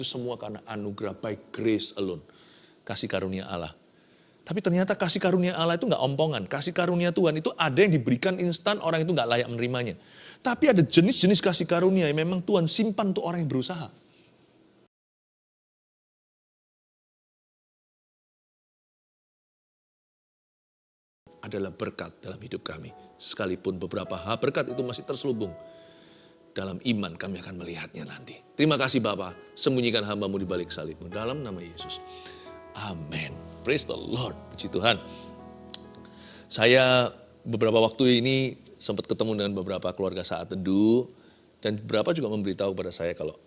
Semua karena anugerah, by grace alone. Kasih karunia Allah. Tapi ternyata kasih karunia Allah itu nggak ompongan. Kasih karunia Tuhan itu ada yang diberikan instan, orang itu nggak layak menerimanya. Tapi ada jenis-jenis kasih karunia yang memang Tuhan simpan untuk orang yang berusaha. Adalah berkat dalam hidup kami. Sekalipun beberapa hal berkat itu masih terselubung. Dalam iman kami akan melihatnya nanti. Terima kasih Bapa, sembunyikan hamba-Mu di balik salib-Mu. Dalam nama Yesus. Amin. Praise the Lord. Puji Tuhan. Saya beberapa waktu ini sempat ketemu dengan beberapa keluarga saat teduh. Dan beberapa juga memberitahu kepada saya kalau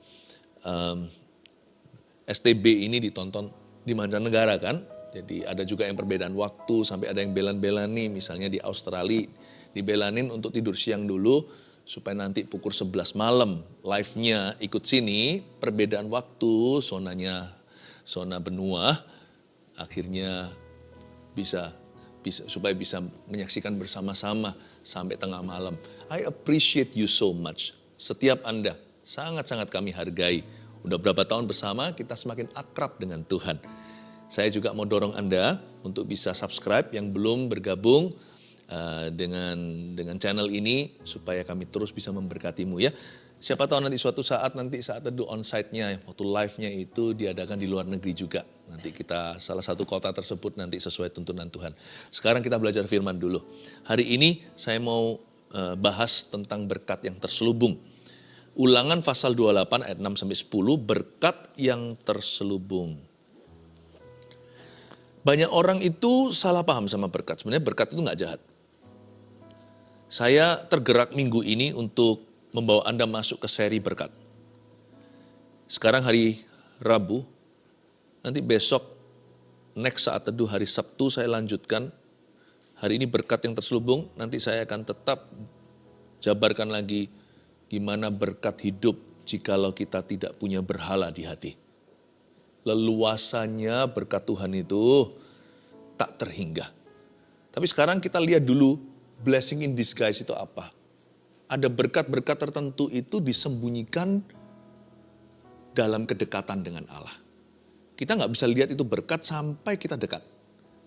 STB ini ditonton di mancanegara kan. Jadi ada juga yang perbedaan waktu, sampai ada yang belan-belani. Misalnya di Australia, dibelanin untuk tidur siang dulu. Supaya nanti pukul 11 malam live-nya ikut sini, perbedaan waktu, zona benua, akhirnya supaya bisa menyaksikan bersama-sama sampai tengah malam. I appreciate you so much. Setiap Anda, sangat-sangat kami hargai. Udah berapa tahun bersama, kita semakin akrab dengan Tuhan. Saya juga mau dorong Anda untuk bisa subscribe yang belum bergabung dengan channel ini supaya kami terus bisa memberkatimu ya. Siapa tahu nanti suatu saat teduh onsite-nya, waktu live-nya itu diadakan di luar negeri juga. Nanti kita salah satu kota tersebut nanti sesuai tuntunan Tuhan. Sekarang kita belajar firman dulu. Hari ini saya mau bahas tentang berkat yang terselubung. Ulangan pasal 28 ayat 6-10, berkat yang terselubung. Banyak orang itu salah paham sama berkat. Sebenarnya berkat itu nggak jahat. Saya tergerak minggu ini untuk membawa Anda masuk ke seri berkat. Sekarang hari Rabu, nanti besok, next saat teduh hari Sabtu saya lanjutkan. Hari ini berkat yang terselubung, nanti saya akan tetap jabarkan lagi gimana berkat hidup jikalau kita tidak punya berhala di hati. Leluasannya berkat Tuhan itu tak terhingga. Tapi sekarang kita lihat dulu, blessing in disguise itu apa? Ada berkat-berkat tertentu itu disembunyikan dalam kedekatan dengan Allah. Kita nggak bisa lihat itu berkat sampai kita dekat.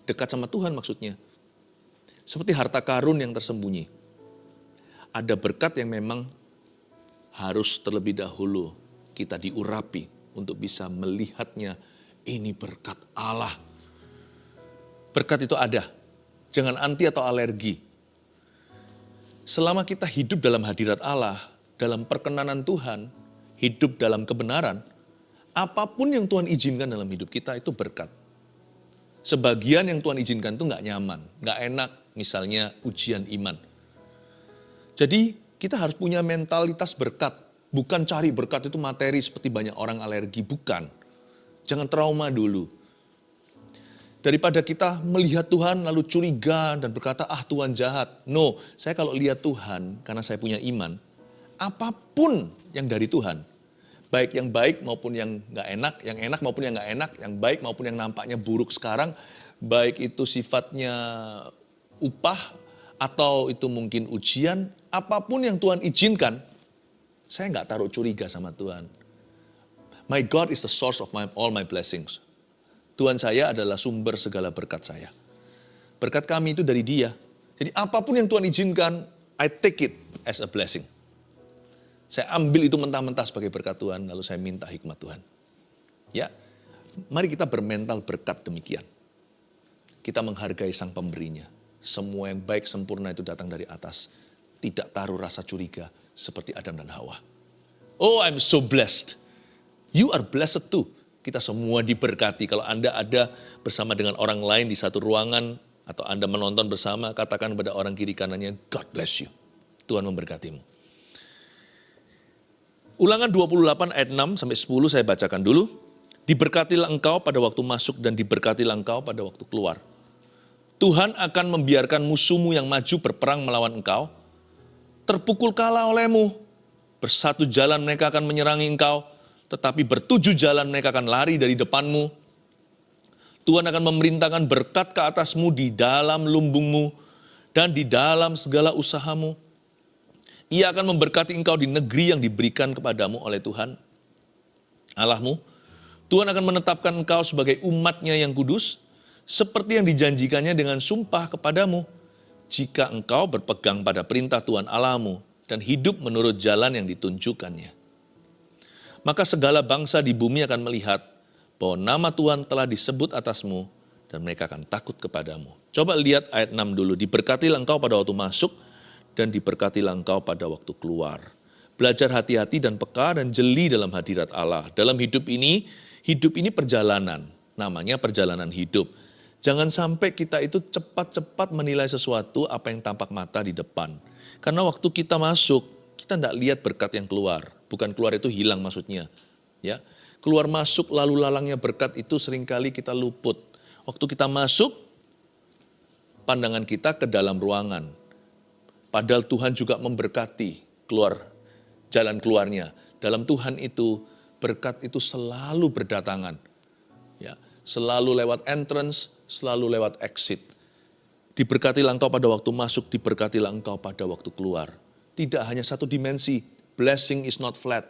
Dekat sama Tuhan maksudnya. Seperti harta karun yang tersembunyi. Ada berkat yang memang harus terlebih dahulu kita diurapi untuk bisa melihatnya. Ini berkat Allah. Berkat itu ada. Jangan anti atau alergi. Selama kita hidup dalam hadirat Allah, dalam perkenanan Tuhan, hidup dalam kebenaran, apapun yang Tuhan izinkan dalam hidup kita itu berkat. Sebagian yang Tuhan izinkan itu nggak nyaman, nggak enak, misalnya ujian iman. Jadi kita harus punya mentalitas berkat, bukan cari berkat itu materi seperti banyak orang alergi, bukan. Jangan trauma dulu. Daripada kita melihat Tuhan lalu curiga dan berkata, Tuhan jahat. No, saya kalau lihat Tuhan karena saya punya iman, apapun yang dari Tuhan, baik yang baik maupun yang nggak enak, yang enak maupun yang nggak enak, yang baik maupun yang nampaknya buruk sekarang, baik itu sifatnya upah atau itu mungkin ujian, apapun yang Tuhan izinkan, saya nggak taruh curiga sama Tuhan. My God is the source of all my blessings. Tuhan saya adalah sumber segala berkat saya. Berkat kami itu dari Dia. Jadi apapun yang Tuhan izinkan, I take it as a blessing. Saya ambil itu mentah-mentah sebagai berkat Tuhan, lalu saya minta hikmat Tuhan. Ya, mari kita bermental berkat demikian. Kita menghargai Sang Pemberinya. Semua yang baik sempurna itu datang dari atas. Tidak taruh rasa curiga seperti Adam dan Hawa. Oh, I'm so blessed. You are blessed too. Kita semua diberkati. Kalau Anda ada bersama dengan orang lain di satu ruangan, atau Anda menonton bersama, katakan kepada orang kiri kanannya, God bless you. Tuhan memberkatimu. Ulangan 28 ayat 6-10 saya bacakan dulu. Diberkatilah engkau pada waktu masuk dan diberkatilah engkau pada waktu keluar. Tuhan akan membiarkan musuhmu yang maju berperang melawan engkau. Terpukul kalah olehmu. Bersatu jalan mereka akan menyerangi engkau. Tetapi bertujuh jalan mereka akan lari dari depanmu. Tuhan akan memerintahkan berkat ke atasmu di dalam lumbungmu dan di dalam segala usahamu. Ia akan memberkati engkau di negeri yang diberikan kepadamu oleh Tuhan Allahmu. Tuhan akan menetapkan engkau sebagai umat-Nya yang kudus, seperti yang dijanjikannya dengan sumpah kepadamu, jika engkau berpegang pada perintah Tuhan Allahmu dan hidup menurut jalan yang ditunjukkannya. Maka segala bangsa di bumi akan melihat bahwa nama Tuhan telah disebut atasmu dan mereka akan takut kepadamu. Coba lihat ayat 6 dulu. Diberkatilah engkau pada waktu masuk dan diberkatilah engkau pada waktu keluar. Belajar hati-hati dan peka dan jeli dalam hadirat Allah. Dalam hidup ini perjalanan. Namanya perjalanan hidup. Jangan sampai kita itu cepat-cepat menilai sesuatu apa yang tampak mata di depan. Karena waktu kita masuk, kita tidak lihat berkat yang keluar. Bukan keluar itu hilang maksudnya. Ya, keluar masuk lalu lalangnya berkat itu seringkali kita luput. Waktu kita masuk, pandangan kita ke dalam ruangan. Padahal Tuhan juga memberkati jalan keluarnya. Dalam Tuhan itu, berkat itu selalu berdatangan. Ya, selalu lewat entrance, selalu lewat exit. Diberkatilah engkau pada waktu masuk, diberkatilah engkau pada waktu keluar. Tidak hanya satu dimensi, blessing is not flat.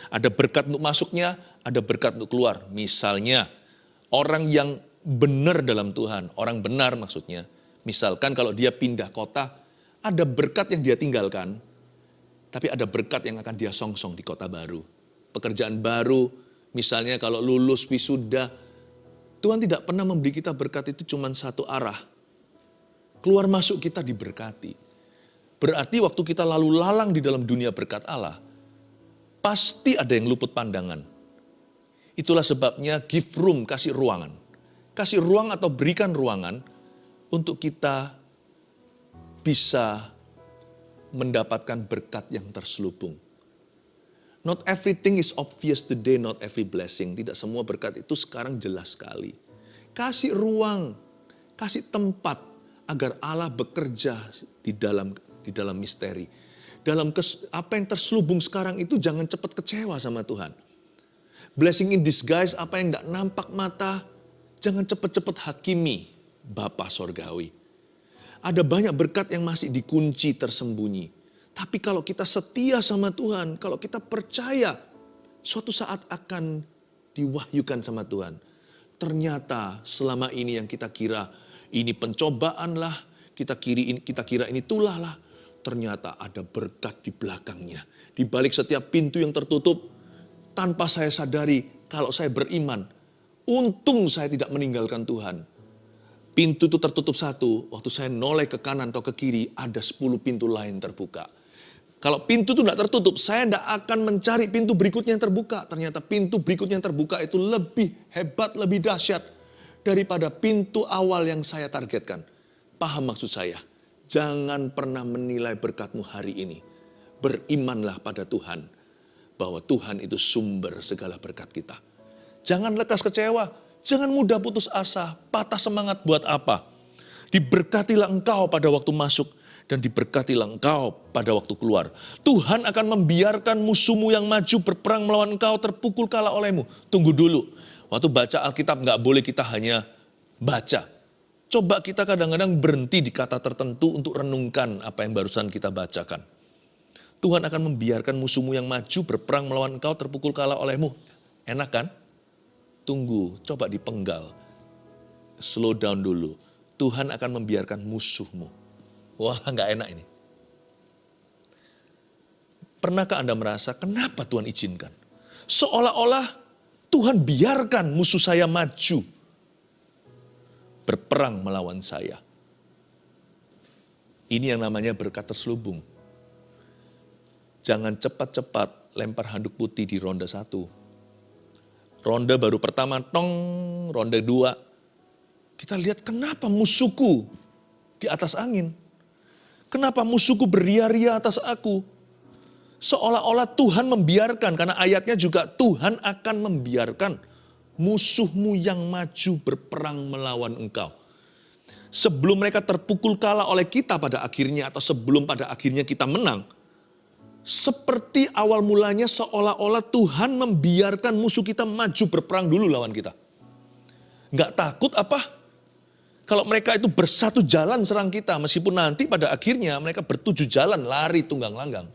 Ada berkat untuk masuknya, ada berkat untuk keluar. Misalnya, orang yang benar dalam Tuhan, orang benar maksudnya. Misalkan kalau dia pindah kota, ada berkat yang dia tinggalkan, tapi ada berkat yang akan dia songsong di kota baru. Pekerjaan baru, misalnya kalau lulus wisuda, Tuhan tidak pernah memberi kita berkat itu cuma satu arah. Keluar masuk kita diberkati. Berarti waktu kita lalu lalang di dalam dunia berkat Allah, pasti ada yang luput pandangan. Itulah sebabnya give room, kasih ruangan. Kasih ruang atau berikan ruangan untuk kita bisa mendapatkan berkat yang terselubung. Not everything is obvious today, not every blessing. Tidak semua berkat itu sekarang jelas sekali. Kasih ruang, kasih tempat agar Allah bekerja di dalam misteri. Dalam apa yang terselubung sekarang itu jangan cepat kecewa sama Tuhan. Blessing in disguise, apa yang tidak nampak mata, jangan cepat-cepat hakimi Bapa Sorgawi. Ada banyak berkat yang masih dikunci tersembunyi. Tapi kalau kita setia sama Tuhan, kalau kita percaya, suatu saat akan diwahyukan sama Tuhan. Ternyata selama ini yang kita kira, ini pencobaan lah, kita kira ini tulah lah. Ternyata ada berkat di belakangnya. Di balik setiap pintu yang tertutup, tanpa saya sadari, kalau saya beriman, untung saya tidak meninggalkan Tuhan. Pintu itu tertutup satu, waktu saya noleh ke kanan atau ke kiri, ada 10 pintu lain terbuka. Kalau pintu itu tidak tertutup, saya tidak akan mencari pintu berikutnya yang terbuka. Ternyata pintu berikutnya yang terbuka itu lebih hebat, lebih dahsyat daripada pintu awal yang saya targetkan. Paham maksud saya? Jangan pernah menilai berkatmu hari ini. Berimanlah pada Tuhan, bahwa Tuhan itu sumber segala berkat kita. Jangan lekas kecewa, jangan mudah putus asa, patah semangat buat apa. Diberkatilah engkau pada waktu masuk, dan diberkatilah engkau pada waktu keluar. Tuhan akan membiarkan musuhmu yang maju berperang melawan engkau terpukul kalah olehmu. Tunggu dulu. Waktu baca Alkitab nggak boleh kita hanya baca. Coba kita kadang-kadang berhenti di kata tertentu untuk renungkan apa yang barusan kita bacakan. Tuhan akan membiarkan musuhmu yang maju berperang melawan engkau terpukul kalah olehmu. Enak kan? Tunggu, coba dipenggal. Slow down dulu. Tuhan akan membiarkan musuhmu. Wah, nggak enak ini. Pernahkah Anda merasa kenapa Tuhan izinkan? Seolah-olah Tuhan biarkan musuh saya maju. Berperang melawan saya. Ini yang namanya berkat terselubung. Jangan cepat-cepat lempar handuk putih di ronde 1. Ronde baru pertama, tong, ronde 2. Kita lihat kenapa musuhku di atas angin. Kenapa musuhku beria-ria atas aku? Seolah-olah Tuhan membiarkan, karena ayatnya juga Tuhan akan membiarkan musuhmu yang maju berperang melawan engkau. Sebelum mereka terpukul kalah oleh kita pada akhirnya, atau sebelum pada akhirnya kita menang, seperti awal mulanya seolah-olah Tuhan membiarkan musuh kita maju berperang dulu lawan kita. Nggak takut apa? Kalau mereka itu bersatu jalan serang kita, meskipun nanti pada akhirnya mereka bertujuh jalan lari tunggang langgang.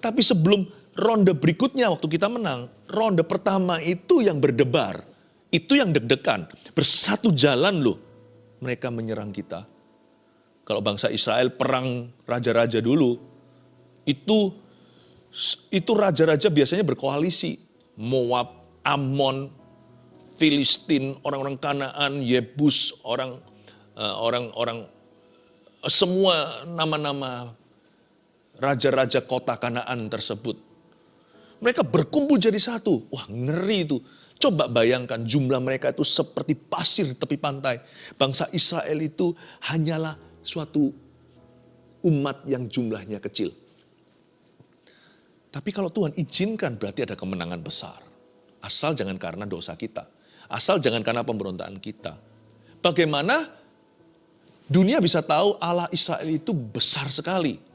Tapi sebelum ronde berikutnya waktu kita menang, ronde pertama itu yang berdebar, itu yang deg-degan. Bersatu jalan loh, mereka menyerang kita. Kalau bangsa Israel perang raja-raja dulu, itu raja-raja biasanya berkoalisi. Moab, Ammon, Filistin, orang-orang Kanaan, Yebus, orang-orang semua nama-nama raja-raja kota Kanaan tersebut. Mereka berkumpul jadi satu. Wah, ngeri itu. Coba bayangkan jumlah mereka itu seperti pasir di tepi pantai. Bangsa Israel itu hanyalah suatu umat yang jumlahnya kecil. Tapi kalau Tuhan izinkan berarti ada kemenangan besar. Asal jangan karena dosa kita. Asal jangan karena pemberontakan kita. Bagaimana dunia bisa tahu Allah Israel itu besar sekali?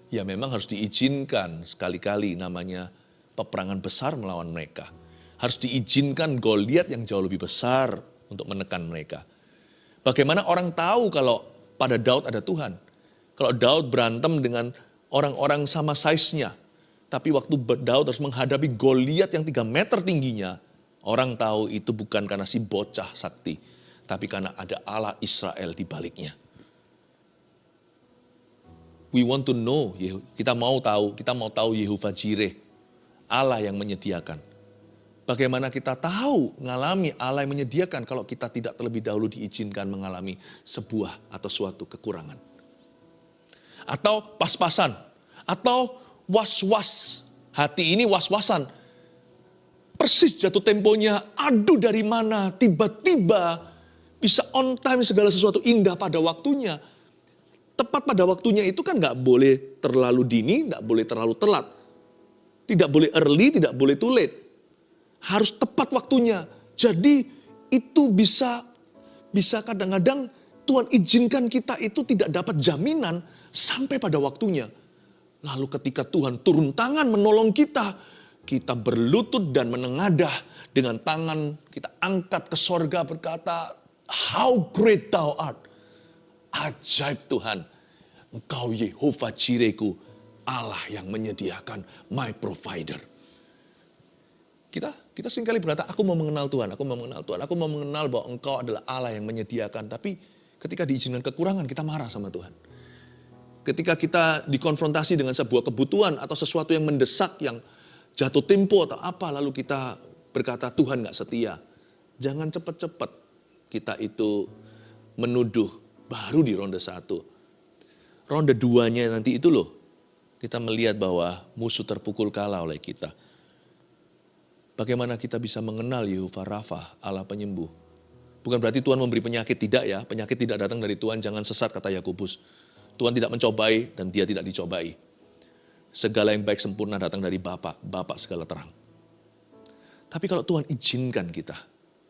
Ya memang harus diizinkan sekali-kali namanya peperangan besar melawan mereka. Harus diizinkan Goliat yang jauh lebih besar untuk menekan mereka. Bagaimana orang tahu kalau pada Daud ada Tuhan? Kalau Daud berantem dengan orang-orang sama size-nya. Tapi waktu Daud harus menghadapi Goliat yang 3 meter tingginya, orang tahu itu bukan karena si bocah sakti, tapi karena ada Allah Israel di baliknya. We want to know, kita mau tahu Yehovah Jireh, Allah yang menyediakan. Bagaimana kita tahu mengalami Allah yang menyediakan kalau kita tidak terlebih dahulu diizinkan mengalami sebuah atau suatu kekurangan. Atau pas-pasan, atau was-was, hati ini was-wasan. Persis jatuh temponya, aduh dari mana, tiba-tiba bisa on time segala sesuatu indah pada waktunya. Tepat pada waktunya itu kan gak boleh terlalu dini, gak boleh terlalu telat. Tidak boleh early, tidak boleh too late. Harus tepat waktunya. Jadi itu bisa kadang-kadang Tuhan izinkan kita itu tidak dapat jaminan sampai pada waktunya. Lalu ketika Tuhan turun tangan menolong kita, kita berlutut dan menengadah dengan tangan kita angkat ke sorga berkata, how great thou art. Ajaib Tuhan, Engkau Yehovah Jirehku, Allah yang menyediakan, my provider. Kita seringkali berkata, aku mau mengenal Tuhan, aku mau mengenal Tuhan, aku mau mengenal bahwa Engkau adalah Allah yang menyediakan. Tapi ketika diizinkan kekurangan, kita marah sama Tuhan. Ketika kita dikonfrontasi dengan sebuah kebutuhan atau sesuatu yang mendesak, yang jatuh tempo atau apa, lalu kita berkata Tuhan gak setia. Jangan cepat-cepat kita itu menuduh baru di ronde 1. Ronde 2-nya nanti itu loh, kita melihat bahwa musuh terpukul kalah oleh kita. Bagaimana kita bisa mengenal Yehovah Rafa, Allah penyembuh. Bukan berarti Tuhan memberi penyakit, tidak ya. Penyakit tidak datang dari Tuhan, jangan sesat kata Yakobus. Tuhan tidak mencobai dan dia tidak dicobai. Segala yang baik sempurna datang dari Bapa, Bapa segala terang. Tapi kalau Tuhan izinkan kita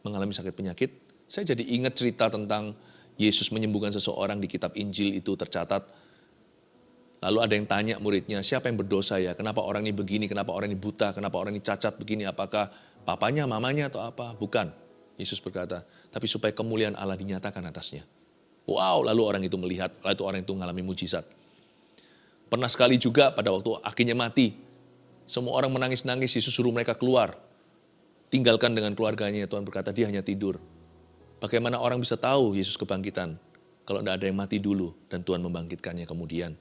mengalami sakit penyakit, saya jadi ingat cerita tentang Yesus menyembuhkan seseorang di kitab Injil itu tercatat. Lalu ada yang tanya muridnya, siapa yang berdosa ya? Kenapa orang ini begini? Kenapa orang ini buta? Kenapa orang ini cacat begini? Apakah papanya, mamanya atau apa? Bukan. Yesus berkata, tapi supaya kemuliaan Allah dinyatakan atasnya. Wow, lalu orang itu melihat, lalu orang itu mengalami mujizat. Pernah sekali juga pada waktu akhirnya mati, semua orang menangis-nangis, Yesus suruh mereka keluar. Tinggalkan dengan keluarganya, Tuhan berkata dia hanya tidur. Bagaimana orang bisa tahu Yesus kebangkitan kalau tidak ada yang mati dulu dan Tuhan membangkitkannya kemudian.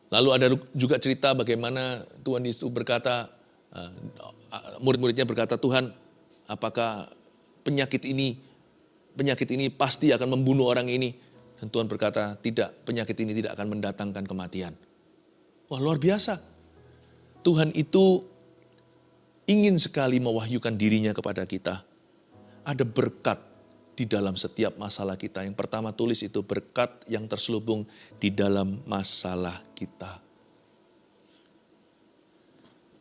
Lalu ada juga cerita bagaimana Tuhan Yesus berkata, murid-muridnya berkata, Tuhan apakah penyakit ini pasti akan membunuh orang ini. Dan Tuhan berkata, tidak, penyakit ini tidak akan mendatangkan kematian. Wah, luar biasa. Tuhan itu ingin sekali mewahyukan dirinya kepada kita. Ada berkat di dalam setiap masalah kita. Yang pertama tulis itu berkat yang terselubung di dalam masalah kita.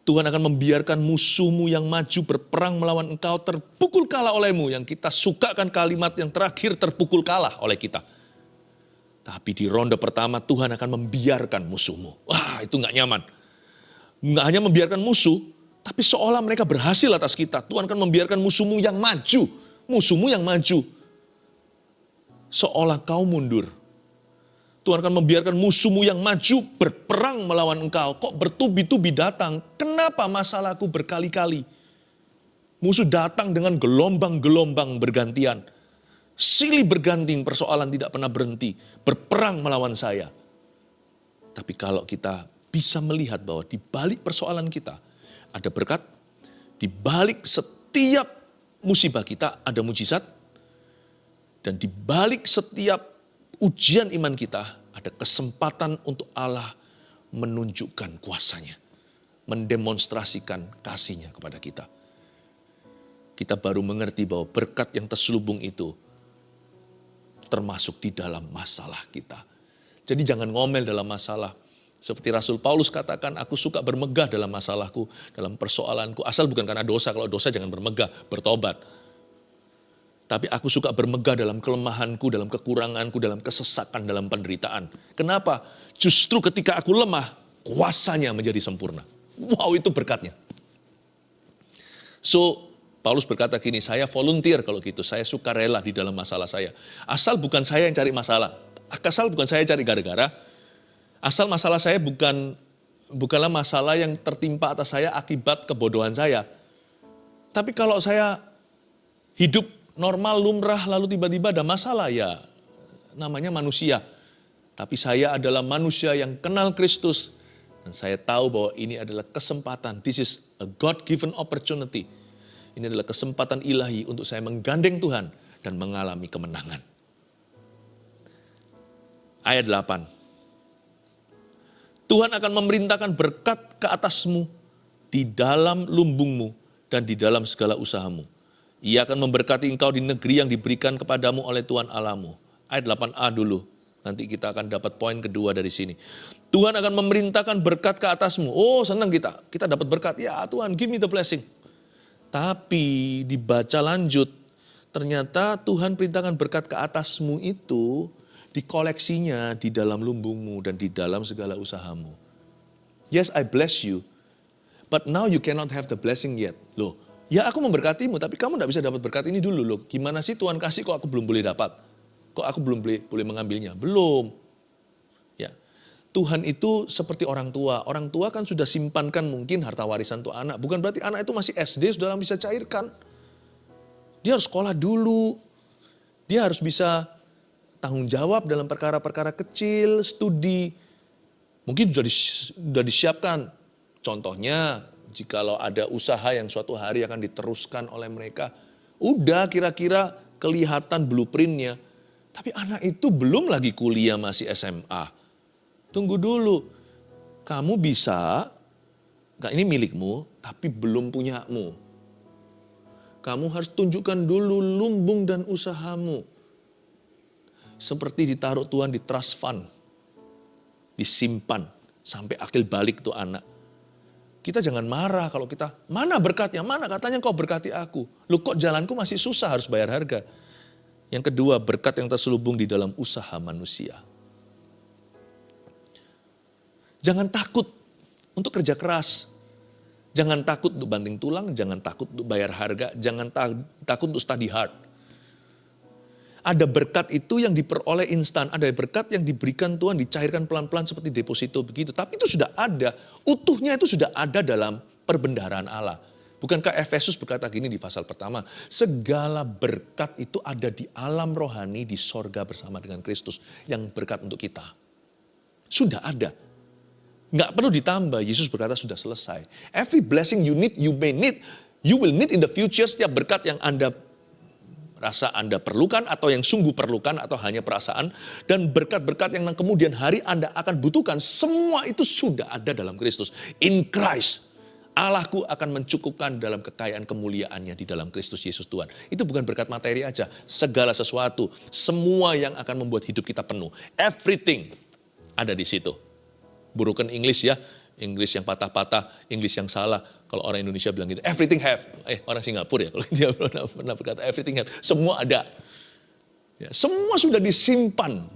Tuhan akan membiarkan musuhmu yang maju berperang melawan engkau terpukul kalah olehmu. Yang kita sukakan kalimat yang terakhir terpukul kalah oleh kita. Tapi di ronde pertama Tuhan akan membiarkan musuhmu. Wah, itu gak nyaman. Gak hanya membiarkan musuh, tapi seolah mereka berhasil atas kita. Tuhan akan membiarkan musuhmu yang maju. Musuhmu yang maju. Seolah kau mundur. Tuhan akan membiarkan musuhmu yang maju berperang melawan engkau. Kok bertubi-tubi datang? Kenapa masalahku berkali-kali? Musuh datang dengan gelombang-gelombang bergantian. Silih berganti, persoalan tidak pernah berhenti. Berperang melawan saya. Tapi kalau kita bisa melihat bahwa di balik persoalan kita ada berkat, di balik setiap musibah kita ada mujizat, dan di balik setiap ujian iman kita ada kesempatan untuk Allah menunjukkan kuasanya, mendemonstrasikan kasihnya kepada kita. Kita baru mengerti bahwa berkat yang terselubung itu termasuk di dalam masalah kita. Jadi jangan ngomel dalam masalah. Seperti Rasul Paulus katakan, aku suka bermegah dalam masalahku, dalam persoalanku. Asal bukan karena dosa, kalau dosa jangan bermegah, bertobat. Tapi aku suka bermegah dalam kelemahanku, dalam kekuranganku, dalam kesesakan, dalam penderitaan. Kenapa? Justru ketika aku lemah, kuasanya menjadi sempurna. Wow, itu berkatnya. So, Paulus berkata gini, saya volunteer kalau gitu, saya suka rela di dalam masalah saya. Asal bukan saya yang cari masalah, asal bukan saya cari gara-gara, asal masalah saya bukanlah masalah yang tertimpa atas saya akibat kebodohan saya. Tapi kalau saya hidup normal, lumrah, lalu tiba-tiba ada masalah, ya namanya manusia. Tapi saya adalah manusia yang kenal Kristus. Dan saya tahu bahwa ini adalah kesempatan. This is a God-given opportunity. Ini adalah kesempatan ilahi untuk saya menggandeng Tuhan dan mengalami kemenangan. Ayat 8. Tuhan akan memerintahkan berkat ke atasmu di dalam lumbungmu dan di dalam segala usahamu. Ia akan memberkati engkau di negeri yang diberikan kepadamu oleh Tuhan Allahmu. Ayat 8a dulu. Nanti kita akan dapat poin kedua dari sini. Tuhan akan memerintahkan berkat ke atasmu. Oh, senang kita. Kita dapat berkat. Ya Tuhan, give me the blessing. Tapi dibaca lanjut. Ternyata Tuhan perintahkan berkat ke atasmu itu dikoleksinya di dalam lumbungmu dan di dalam segala usahamu. Yes, I bless you. But now you cannot have the blessing yet. Loh, ya aku memberkatimu, tapi kamu tidak bisa dapat berkat ini dulu. Loh, gimana sih Tuhan kasih kok aku belum boleh dapat? Kok aku belum boleh mengambilnya? Belum. Ya, Tuhan itu seperti orang tua. Orang tua kan sudah simpankan mungkin harta warisan untuk anak. Bukan berarti anak itu masih SD sudah bisa cairkan. Dia harus sekolah dulu. Dia harus bisa tanggung jawab dalam perkara-perkara kecil, studi. Mungkin sudah disiapkan. Contohnya, jikalau ada usaha yang suatu hari akan diteruskan oleh mereka, udah kira-kira kelihatan blueprintnya. Tapi anak itu belum lagi kuliah, masih SMA. Tunggu dulu. Kamu bisa, ini milikmu, tapi belum punyamu. Kamu harus tunjukkan dulu lumbung dan usahamu. Seperti ditaruh Tuhan di trust fund. Disimpan sampai akhir balik tuh anak. Kita jangan marah kalau kita, mana berkatnya, mana katanya kau berkati aku. Loh kok jalanku masih susah harus bayar harga. Yang kedua, berkat yang terselubung di dalam usaha manusia. Jangan takut untuk kerja keras. Jangan takut untuk banting tulang, jangan takut untuk bayar harga, jangan takut untuk study hard. Ada berkat itu yang diperoleh instan, ada berkat yang diberikan Tuhan, dicairkan pelan-pelan seperti deposito begitu. Tapi itu sudah ada, utuhnya itu sudah ada dalam perbendaharaan Allah. Bukankah Efesus berkata gini di pasal pertama, segala berkat itu ada di alam rohani, di sorga bersama dengan Kristus, yang berkat untuk kita. Sudah ada. Nggak perlu ditambah, Yesus berkata sudah selesai. Every blessing you need, you will need in the future. Setiap berkat yang Anda rasa Anda perlukan atau yang sungguh perlukan atau hanya perasaan. Dan berkat-berkat yang kemudian hari Anda akan butuhkan, semua itu sudah ada dalam Kristus. In Christ, Allahku akan mencukupkan dalam kekayaan kemuliaannya di dalam Kristus Yesus Tuhan. Itu bukan berkat materi aja, segala sesuatu, semua yang akan membuat hidup kita penuh. Everything ada di situ. Burukan English ya, English yang patah-patah, English yang salah. Kalau orang Indonesia bilang gitu, everything have. Orang Singapura ya, kalau dia pernah berkata everything have. Semua ada. Ya, semua sudah disimpan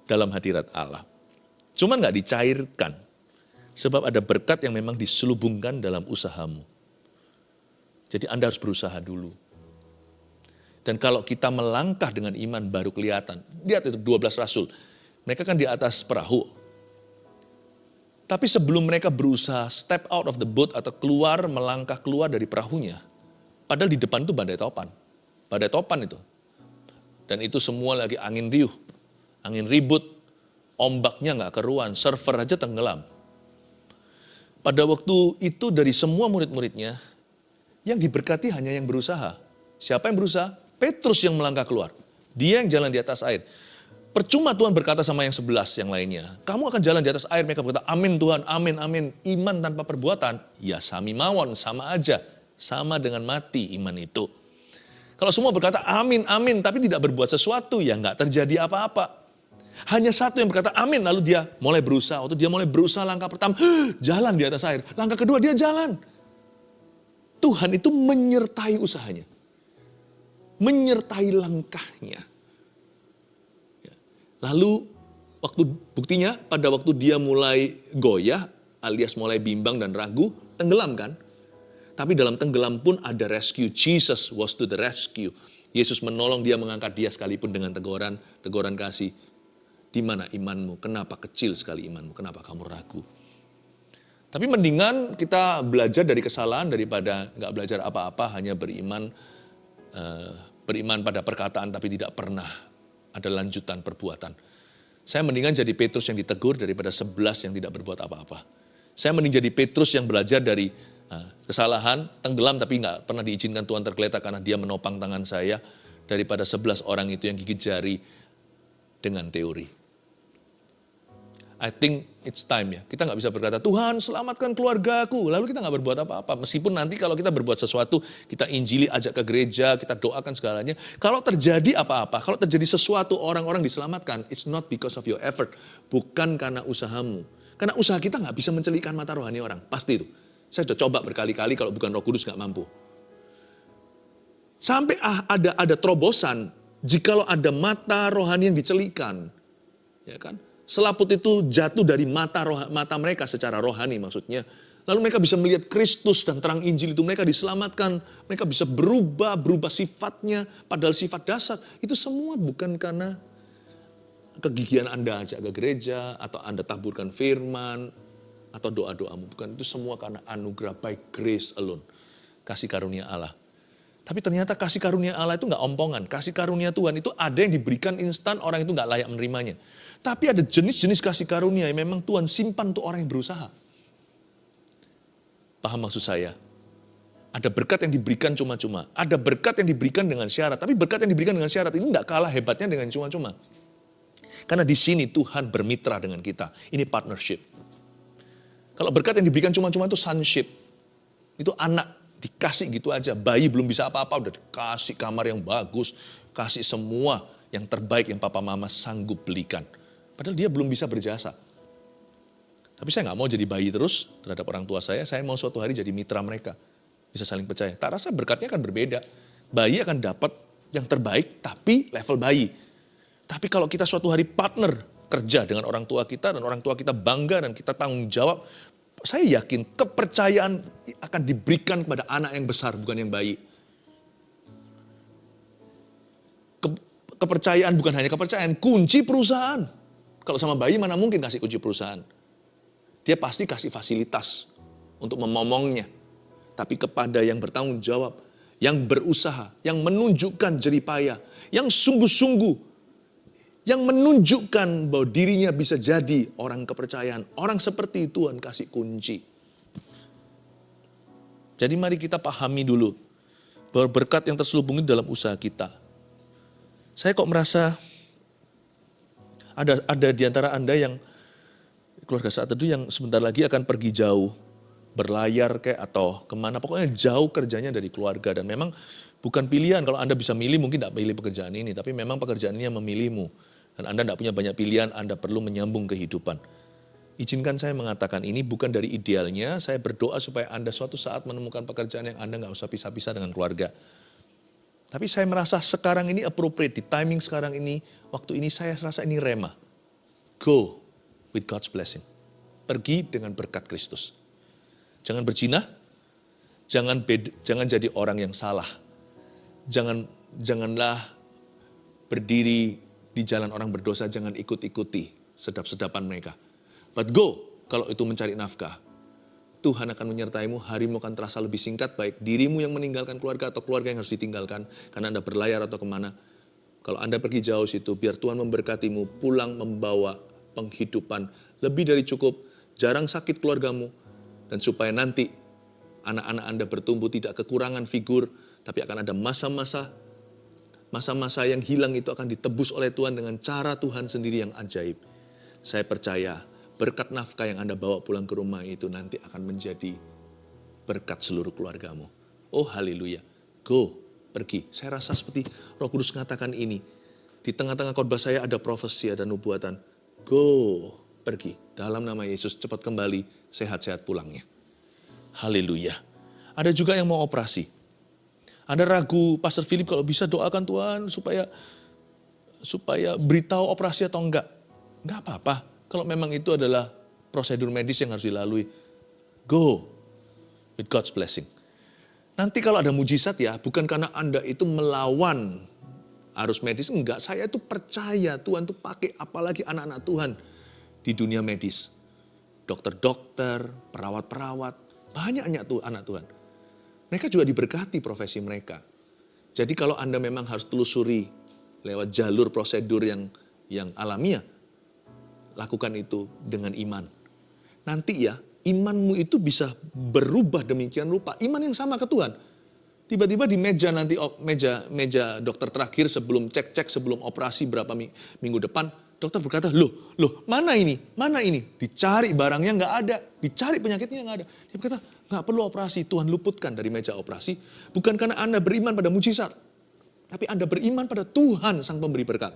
dalam hadirat Allah. Cuma nggak dicairkan. Sebab ada berkat yang memang diselubungkan dalam usahamu. Jadi Anda harus berusaha dulu. Dan kalau kita melangkah dengan iman baru kelihatan. Lihat itu 12 rasul. Mereka kan di atas perahu. Tapi sebelum mereka berusaha step out of the boat atau melangkah keluar dari perahunya, padahal di depan itu badai topan. Badai topan itu. Dan itu semua lagi angin riuh, angin ribut, ombaknya nggak keruan, server aja tenggelam. Pada waktu itu dari semua murid-muridnya, yang diberkati hanya yang berusaha. Siapa yang berusaha? Petrus yang melangkah keluar. Dia yang jalan di atas air. Percuma Tuhan berkata sama yang 11 yang lainnya, kamu akan jalan di atas air. Mereka berkata, amin Tuhan, amin, amin. Iman tanpa perbuatan, ya sami mawon, sama aja. Sama dengan mati iman itu. Kalau semua berkata amin, amin, tapi tidak berbuat sesuatu, ya nggak terjadi apa-apa. Hanya satu yang berkata amin, lalu dia mulai berusaha. Waktu dia mulai berusaha langkah pertama, jalan di atas air. Langkah kedua dia jalan. Tuhan itu menyertai usahanya. Menyertai langkahnya. Lalu buktinya pada waktu dia mulai goyah alias mulai bimbang dan ragu, tenggelam kan? Tapi dalam tenggelam pun ada rescue. Jesus was to the rescue. Yesus menolong dia, mengangkat dia sekalipun dengan teguran kasih. Di mana imanmu? Kenapa kecil sekali imanmu? Kenapa kamu ragu? Tapi mendingan kita belajar dari kesalahan daripada nggak belajar apa-apa, hanya beriman pada perkataan tapi tidak pernah ada lanjutan perbuatan. Saya mendingan jadi Petrus yang ditegur daripada 11 yang tidak berbuat apa-apa. Saya mending jadi Petrus yang belajar dari kesalahan, tenggelam tapi nggak pernah diizinkan Tuhan tergeletak karena dia menopang tangan saya, daripada 11 orang itu yang gigit jari dengan teori. I think it's time ya. Kita nggak bisa berkata, Tuhan selamatkan keluargaku. Lalu kita nggak berbuat apa-apa. Meskipun nanti kalau kita berbuat sesuatu, kita injili, ajak ke gereja, kita doakan segalanya. Kalau terjadi apa-apa, kalau terjadi sesuatu orang-orang diselamatkan, it's not because of your effort. Bukan karena usahamu. Karena usaha kita nggak bisa mencelikkan mata rohani orang. Pasti itu. Saya sudah coba berkali-kali, kalau bukan Roh Kudus nggak mampu. Sampai ada terobosan, jikalau ada mata rohani yang dicelikan. Ya kan? Selaput itu jatuh dari mata mereka secara rohani maksudnya. Lalu mereka bisa melihat Kristus dan terang Injil itu. Mereka diselamatkan. Mereka bisa berubah sifatnya. Padahal sifat dasar. Itu semua bukan karena kegigihan Anda ajak ke gereja. Atau Anda taburkan firman. Atau doa-doamu. Bukan, itu semua karena anugerah by grace alone. Kasih karunia Allah. Tapi ternyata kasih karunia Allah itu nggak ompongan. Kasih karunia Tuhan itu ada yang diberikan instan, orang itu nggak layak menerimanya. Tapi ada jenis-jenis kasih karunia yang memang Tuhan simpan untuk orang yang berusaha. Paham maksud saya? Ada berkat yang diberikan cuma-cuma. Ada berkat yang diberikan dengan syarat. Tapi berkat yang diberikan dengan syarat ini nggak kalah hebatnya dengan cuma-cuma. Karena di sini Tuhan bermitra dengan kita. Ini partnership. Kalau berkat yang diberikan cuma-cuma itu sonship. Itu anak. Dikasih gitu aja, bayi belum bisa apa-apa, udah dikasih kamar yang bagus, kasih semua yang terbaik yang papa mama sanggup belikan. Padahal dia belum bisa berjasa. Tapi saya nggak mau jadi bayi terus terhadap orang tua saya mau suatu hari jadi mitra mereka. Bisa saling percaya. Tak rasa berkatnya akan berbeda. Bayi akan dapat yang terbaik, tapi level bayi. Tapi kalau kita suatu hari partner kerja dengan orang tua kita, dan orang tua kita bangga dan kita tanggung jawab, saya yakin kepercayaan akan diberikan kepada anak yang besar, bukan yang bayi. Kepercayaan bukan hanya kepercayaan, kunci perusahaan. Kalau sama bayi mana mungkin kasih kunci perusahaan. Dia pasti kasih fasilitas untuk memomongnya. Tapi kepada yang bertanggung jawab, yang berusaha, yang menunjukkan jeripayah, yang sungguh-sungguh, yang menunjukkan bahwa dirinya bisa jadi orang kepercayaan. Orang seperti Tuhan kasih kunci. Jadi mari kita pahami dulu bahwa berkat yang terselubung itu dalam usaha kita. Saya kok merasa ada di antara Anda yang keluarga saat itu yang sebentar lagi akan pergi jauh. Berlayar kayak atau kemana. Pokoknya jauh kerjanya dari keluarga. Dan memang bukan pilihan. Kalau Anda bisa milih mungkin tidak pilih pekerjaan ini. Tapi memang pekerjaan ini yang memilihmu. Dan Anda tidak punya banyak pilihan, Anda perlu menyambung kehidupan. Izinkan saya mengatakan ini bukan dari idealnya, saya berdoa supaya Anda suatu saat menemukan pekerjaan yang Anda nggak usah pisah-pisah dengan keluarga. Tapi saya merasa sekarang ini appropriate, di timing sekarang ini, waktu ini saya rasa ini rema. Go with God's blessing. Pergi dengan berkat Kristus. Jangan berzina, jangan jadi orang yang salah. Janganlah berdiri di jalan orang berdosa, jangan ikuti sedap-sedapan mereka. But go, kalau itu mencari nafkah. Tuhan akan menyertaimu, harimu akan terasa lebih singkat, baik dirimu yang meninggalkan keluarga atau keluarga yang harus ditinggalkan, karena Anda berlayar atau kemana. Kalau Anda pergi jauh situ, biar Tuhan memberkatimu, pulang membawa penghidupan lebih dari cukup, jarang sakit keluargamu, dan supaya nanti anak-anak Anda bertumbuh tidak kekurangan figur, tapi akan ada masa-masa yang hilang itu akan ditebus oleh Tuhan dengan cara Tuhan sendiri yang ajaib. Saya percaya berkat nafkah yang Anda bawa pulang ke rumah itu nanti akan menjadi berkat seluruh keluargamu. Oh haleluya, go, pergi. Saya rasa seperti Roh Kudus mengatakan ini. Di tengah-tengah khotbah saya ada profesi, ada nubuatan. Go, pergi. Dalam nama Yesus cepat kembali, sehat-sehat pulangnya. Haleluya. Ada juga yang mau operasi. Anda ragu, Pastor Philip kalau bisa doakan Tuhan supaya beritahu operasi atau enggak. Enggak apa-apa. Kalau memang itu adalah prosedur medis yang harus dilalui. Go with God's blessing. Nanti kalau ada mujizat ya, bukan karena Anda itu melawan arus medis. Enggak, saya itu percaya Tuhan itu pakai apalagi anak-anak Tuhan di dunia medis. Dokter-dokter, perawat-perawat, banyaknya tuh anak Tuhan. Mereka juga diberkati profesi mereka. Jadi kalau Anda memang harus telusuri lewat jalur prosedur yang alamiah, lakukan itu dengan iman. Nanti ya, imanmu itu bisa berubah demikian rupa. Iman yang sama ke Tuhan. Tiba-tiba di meja nanti, meja dokter terakhir sebelum cek-cek, sebelum operasi berapa minggu depan, dokter berkata, loh, mana ini? Mana ini? Dicari barangnya nggak ada, dicari penyakitnya nggak ada. Dia berkata, nggak perlu operasi, Tuhan luputkan dari meja operasi. Bukan karena Anda beriman pada mujizat, tapi Anda beriman pada Tuhan sang pemberi berkat.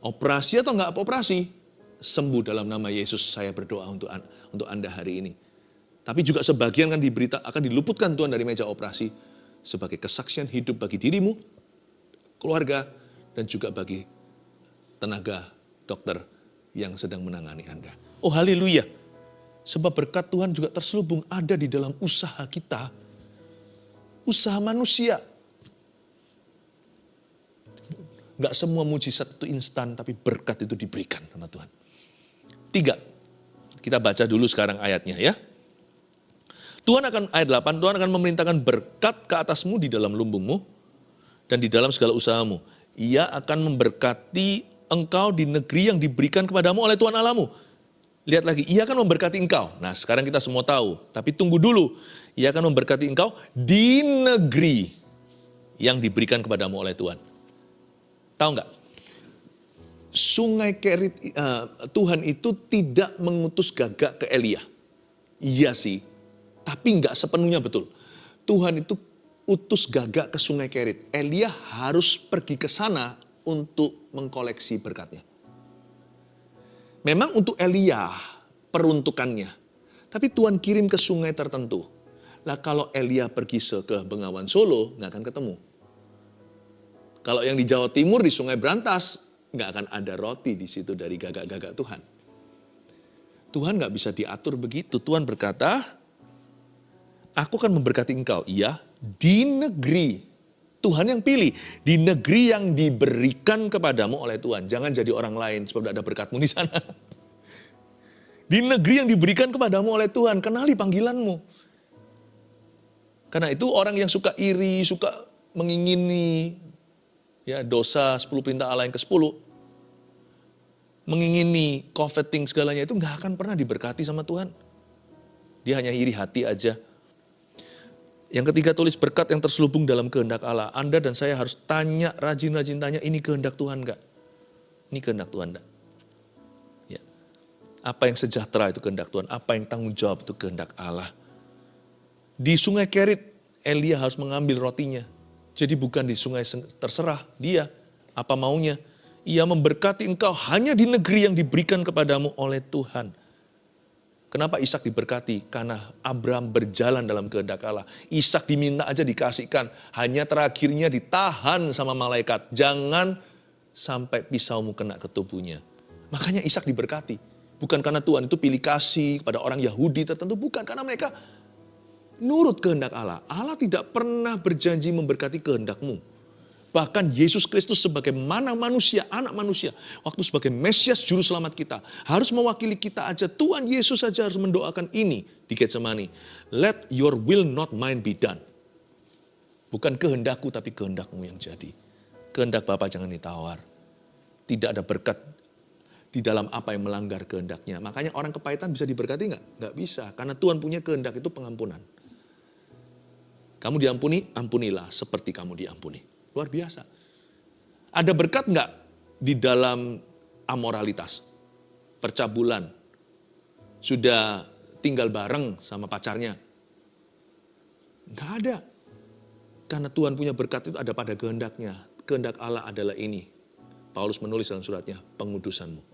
Operasi atau nggak operasi, sembuh dalam nama Yesus saya berdoa untuk Anda hari ini. Tapi juga sebagian kan akan diluputkan Tuhan dari meja operasi sebagai kesaksian hidup bagi dirimu, keluarga, dan juga bagi tenaga dokter yang sedang menangani Anda. Oh haleluya. Sebab berkat Tuhan juga terselubung ada di dalam usaha kita. Usaha manusia. Gak semua mujizat itu instan, tapi berkat itu diberikan sama Tuhan. 3. Kita baca dulu sekarang ayatnya ya. Ayat 8, Tuhan akan memerintahkan berkat ke atasmu di dalam lumbungmu dan di dalam segala usahamu. Ia akan memberkati engkau di negeri yang diberikan kepadamu oleh Tuhan Allahmu. Lihat lagi, ia akan memberkati engkau. Nah sekarang kita semua tahu, tapi tunggu dulu. Ia akan memberkati engkau di negeri yang diberikan kepadamu oleh Tuhan. Tahu nggak? Sungai Kerit, Tuhan itu tidak mengutus Gagak ke Elia. Iya sih, tapi nggak sepenuhnya betul. Tuhan itu utus Gagak ke Sungai Kerit. Elia harus pergi ke sana untuk mengkoleksi berkatnya. Memang untuk Elia peruntukannya. Tapi Tuhan kirim ke sungai tertentu. Lah kalau Elia pergi ke Bengawan Solo, nggak akan ketemu. Kalau yang di Jawa Timur di Sungai Brantas, nggak akan ada roti di situ dari gagak-gagak Tuhan. Tuhan nggak bisa diatur begitu. Tuhan berkata, aku akan memberkati engkau. Iya, di negeri. Tuhan yang pilih. Di negeri yang diberikan kepadamu oleh Tuhan. Jangan jadi orang lain sebab tidak ada berkatmu di sana. Di negeri yang diberikan kepadamu oleh Tuhan. Kenali panggilanmu. Karena itu orang yang suka iri, suka mengingini ya dosa 10 perintah Allah yang ke-10. Mengingini, coveting segalanya itu nggak akan pernah diberkati sama Tuhan. Dia hanya iri hati aja. Yang ketiga, tulis berkat yang terselubung dalam kehendak Allah. Anda dan saya harus tanya, rajin-rajin tanya, ini kehendak Tuhan enggak? Ini kehendak Tuhan enggak? Ya. Apa yang sejahtera itu kehendak Tuhan? Apa yang tanggung jawab itu kehendak Allah? Di Sungai Kerit, Elia harus mengambil rotinya. Jadi bukan di sungai terserah dia, apa maunya. Ia memberkati engkau hanya di negeri yang diberikan kepadamu oleh Tuhan. Kenapa Ishak diberkati? Karena Abraham berjalan dalam kehendak Allah. Ishak diminta aja dikasihkan. Hanya terakhirnya ditahan sama malaikat. Jangan sampai pisaumu kena ke tubuhnya. Makanya Ishak diberkati. Bukan karena Tuhan itu pilih kasih kepada orang Yahudi tertentu. Bukan, karena mereka nurut kehendak Allah. Allah tidak pernah berjanji memberkati kehendakmu. Bahkan Yesus Kristus sebagai mana manusia, anak manusia, waktu sebagai Mesias juru selamat kita, harus mewakili kita aja. Tuhan Yesus saja harus mendoakan ini di Getsemani. Let your will not mine be done. Bukan kehendakku tapi kehendakmu yang jadi. Kehendak Bapa jangan ditawar. Tidak ada berkat di dalam apa yang melanggar kehendaknya. Makanya orang kepahitan bisa diberkati nggak? Nggak bisa, karena Tuhan punya kehendak itu pengampunan. Kamu diampuni, ampunilah seperti kamu diampuni. Luar biasa. Ada berkat nggak di dalam amoralitas? Percabulan. Sudah tinggal bareng sama pacarnya. Nggak ada. Karena Tuhan punya berkat itu ada pada kehendaknya. Kehendak Allah adalah ini. Paulus menulis dalam suratnya, pengudusanmu.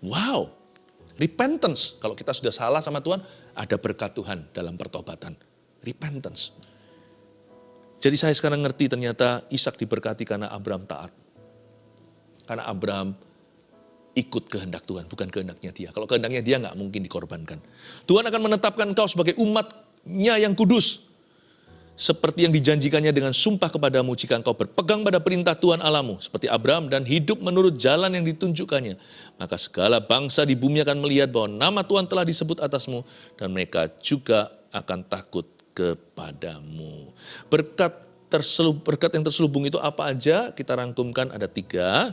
Wow. Repentance. Kalau kita sudah salah sama Tuhan, ada berkat Tuhan dalam pertobatan. Repentance. Jadi saya sekarang ngerti ternyata Ishak diberkati karena Abraham taat. Karena Abraham ikut kehendak Tuhan, bukan kehendaknya dia. Kalau kehendaknya dia nggak mungkin dikorbankan. Tuhan akan menetapkan engkau sebagai umatnya yang kudus. Seperti yang dijanjikannya dengan sumpah kepadamu jika engkau berpegang pada perintah Tuhan Allahmu. Seperti Abraham dan hidup menurut jalan yang ditunjukkannya. Maka segala bangsa di bumi akan melihat bahwa nama Tuhan telah disebut atasmu. Dan mereka juga akan takut kepadamu. Berkat yang terselubung itu apa aja? Kita rangkumkan ada 3.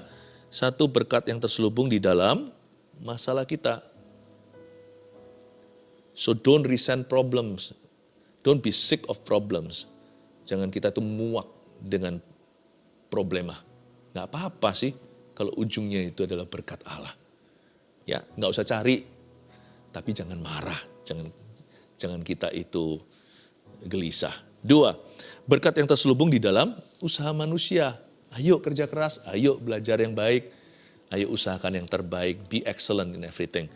1, berkat yang terselubung di dalam masalah kita. So don't resent problems. Don't be sick of problems. Jangan kita tuh muak dengan problema. Nggak apa-apa sih kalau ujungnya itu adalah berkat Allah. Ya, nggak usah cari. Tapi jangan marah. Jangan kita itu gelisah. 2, berkat yang terselubung di dalam usaha manusia. Ayo kerja keras, ayo belajar yang baik, ayo usahakan yang terbaik, be excellent in everything.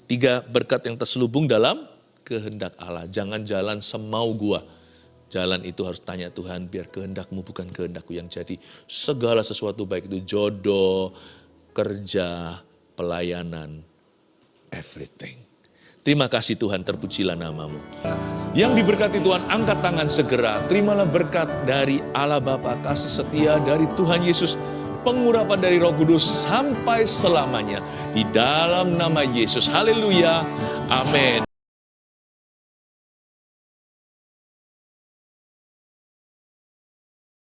3, berkat yang terselubung dalam kehendak Allah. Jangan jalan semau gua. Jalan itu harus tanya Tuhan, biar kehendakmu bukan kehendakku yang jadi. Segala sesuatu baik itu jodoh, kerja, pelayanan, everything. Terima kasih Tuhan, terpujilah namamu. Yang diberkati Tuhan, angkat tangan segera. Terimalah berkat dari Allah Bapa, kasih setia dari Tuhan Yesus, pengurapan dari Roh Kudus sampai selamanya. Di dalam nama Yesus, haleluya, amin.